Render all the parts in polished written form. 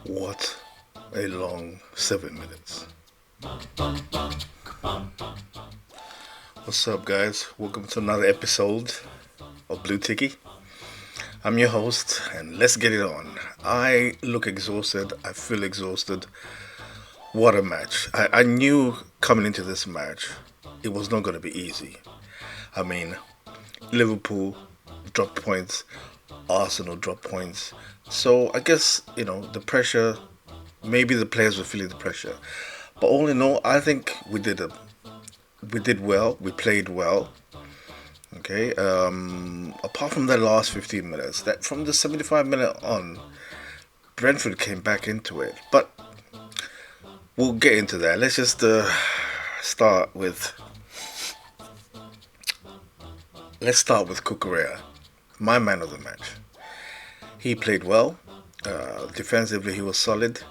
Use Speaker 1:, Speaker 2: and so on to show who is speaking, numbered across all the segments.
Speaker 1: What a long 7 minutes. What's up, guys? Welcome to another episode of Blue Tickey. I'm your host, and let's get it on. I look exhausted. I feel exhausted. What a match. I knew coming into this match it was not going to be easy. I mean, Liverpool dropped points, Arsenal dropped points. So I guess, the pressure, maybe the players were feeling the pressure. But all in all, I think we did well. We played well. Okay. Apart from the last 15 minutes, that from the 75-minute on, Brentford came back into it. But we'll get into that. Let's just start with let's start with Cucurella, my man of the match. He played well. Defensively, he was solid.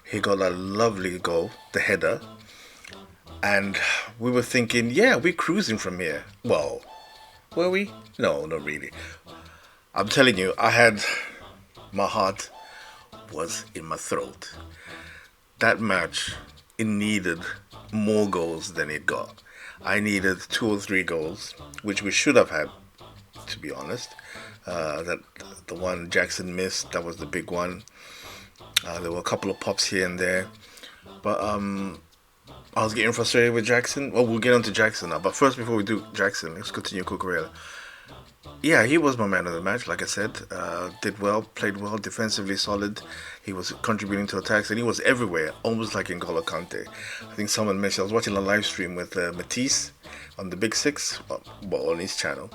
Speaker 1: He got a lovely goal, the header, and we were thinking, yeah, we're cruising from here. Well, were we? No, not really. I'm telling you, my heart was in my throat. That match, it needed more goals than it got. I needed 2 or 3 goals, which we should have had, to be honest. That the one Jackson missed, that was the big one. There were a couple of pops here and there, but I was getting frustrated with Jackson. Well, we'll get on to Jackson now, but first, before we do Jackson, let's continue Cucurella. Yeah, he was my man of the match. Like I said, did well, played well, defensively solid. He was contributing to attacks, and he was everywhere, almost like N'Golo Kante. I think someone mentioned I was watching a live stream with Matisse on the Big Six, well, on his channel,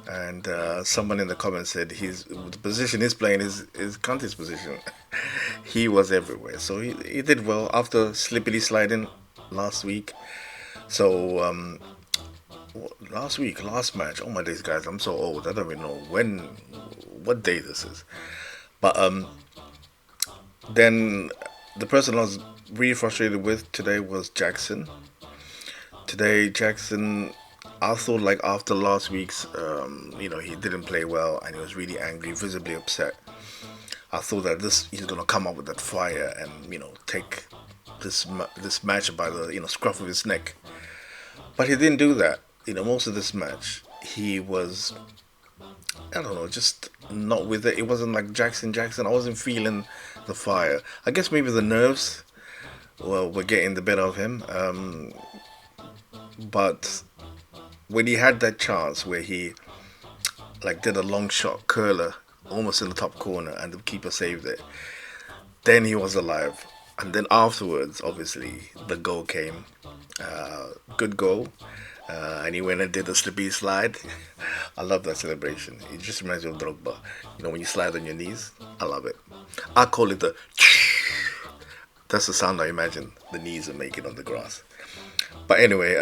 Speaker 1: and someone in the comments said the position he's playing is Kante's position. He was everywhere, so he did well after slippily sliding last week. So last match. Oh my days, guys! I'm so old. I don't even know what day this is. But then the person I was really frustrated with today was Jackson. Today, Jackson, I thought like after last week's, he didn't play well and he was really angry, visibly upset. I thought that he's gonna come up with that fire and take this match by the scruff of his neck. But he didn't do that. Most of this match, he was, I don't know, just not with it. It wasn't like Jackson. I wasn't feeling the fire. I guess maybe the nerves, well, were getting the better of him. But when he had that chance where he like did a long shot curler almost in the top corner and the keeper saved it, then he was alive. And then afterwards, obviously, the goal came. Good goal. And he went and did a slippy slide. I love that celebration. It just reminds me of Drogba. When you slide on your knees. I love it. I call it the... That's the sound I imagine the knees are making on the grass. But anyway,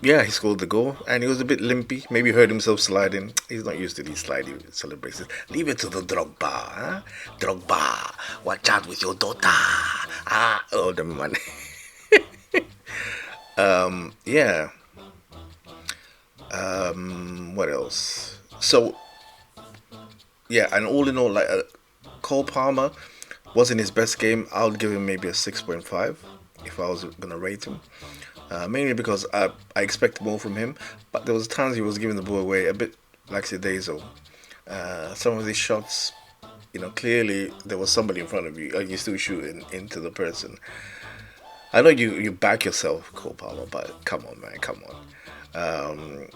Speaker 1: yeah, he scored the goal. And he was a bit limpy. Maybe heard himself sliding. He's not used to these sliding celebrations. Leave it to the Drogba. Huh? Drogba, watch out with your daughter. Oh, the man. Yeah. What else? So, yeah, and all in all, like Cole Palmer wasn't his best game. I would give him maybe a 6.5 if I was gonna rate him. Mainly because I expect more from him, but there was times he was giving the ball away a bit like Sedezo. Some of these shots, clearly there was somebody in front of you, and you're still shooting into the person. I know you back yourself, Cole Palmer, but come on, man, come on.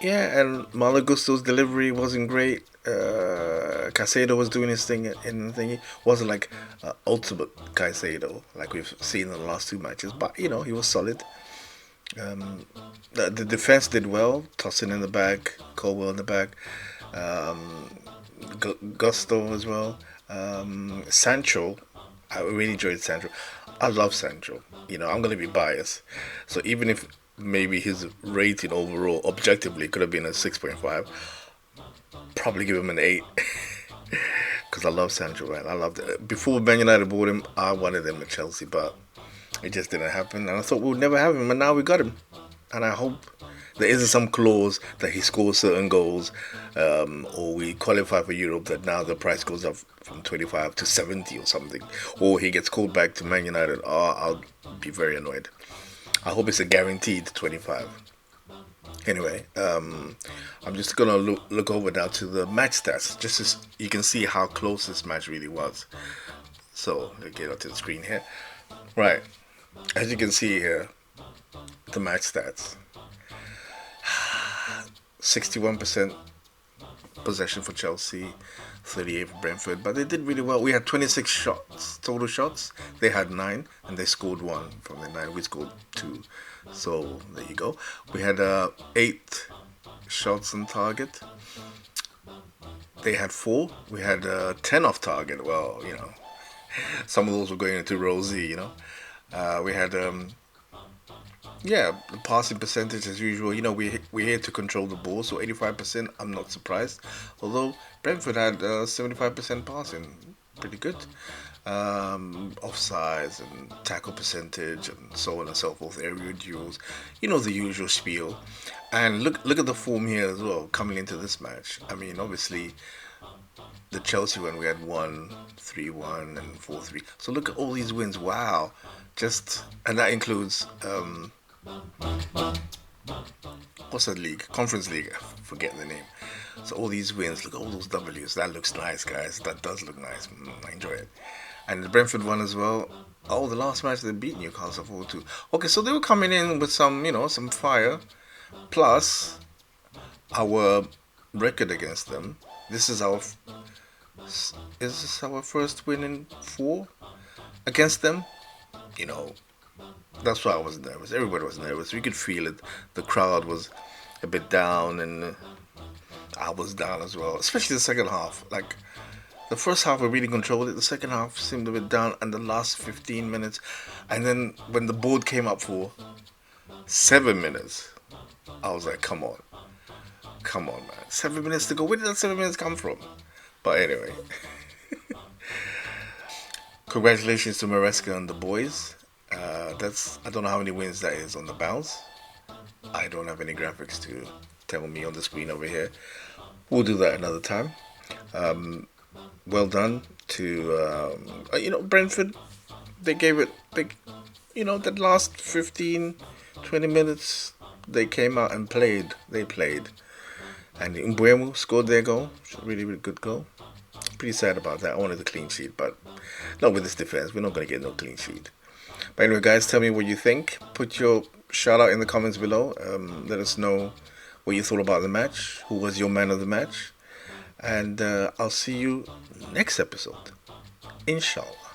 Speaker 1: Yeah, and Malo Gusto's delivery wasn't great. Caicedo was doing his thing in the thingy. Wasn't like ultimate Caicedo like we've seen in the last 2 matches, but he was solid. The defense did well, tossing in the back, Colwell in the back, Gusto as well. Sancho, I really enjoyed Sancho. I love Sancho. I'm gonna be biased, so even if maybe his rating overall objectively could have been a 6.5, probably give him an 8 because I love Sancho, man. I loved it. Before Man United bought him, I wanted him at Chelsea, but it just didn't happen, and I thought we would never have him, and now we got him, and I hope There isn't some clause that he scores certain goals, or we qualify for Europe that now the price goes up from 25 to 70 or something, or he gets called back to Man United. Oh, I'll be very annoyed. I hope it's a guaranteed 25. Anyway, I'm just gonna look over now to the match stats, just as you can see how close this match really was. So let's get onto the screen here. Right, as you can see here, the match stats: 61% possession for Chelsea, 38 for Brentford, but they did really well. We had 26 shots, total shots. They had 9, and they scored 1 from the 9. We scored 2. So there you go. We had 8 shots on target. They had 4. We had 10 off target. Well, some of those were going into Rosie. We had yeah, the passing percentage as usual. We're here to control the ball, so 85%. I'm not surprised. Although Brentford had 75% passing, pretty good. Offsides and tackle percentage and so on and so forth. Area duels, the usual spiel. And look at the form here as well coming into this match. I mean, obviously the Chelsea one we had 1-3-1 and 4-3. So look at all these wins. Wow, and that includes what's that league? Conference League. I forget the name. So all these wins, look at all those W's. That looks nice, guys. That does look nice. I enjoy it. And the Brentford one as well. Oh, the last match they beat Newcastle 4-2. Okay, so they were coming in with some fire. Plus our record against them. This is is this our first win in 4 against them? That's why I was nervous. Everybody was nervous. We could feel it. The crowd was a bit down, and I was down as well. Especially the second half. Like the first half, we really controlled it. The second half seemed a bit down, and the last 15 minutes, and then when the board came up for 7 minutes, I was like, "Come on, man! 7 minutes to go. Where did that 7 minutes come from?" But anyway, congratulations to Maresca and the boys. I don't know how many wins that is on the bounce. I don't have any graphics to tell me on the screen over here. We'll do that another time. Well done to Brentford. They gave it that last 15, 20 minutes they came out and played. They played, and Mbuemo scored their goal. Really, really good goal. Pretty sad about that. I wanted a clean sheet, but not with this defense. We're not going to get no clean sheet. But anyway, guys, tell me what you think. Put your shout out in the comments below. Let us know what you thought about the match. Who was your man of the match? And I'll see you next episode. Inshallah.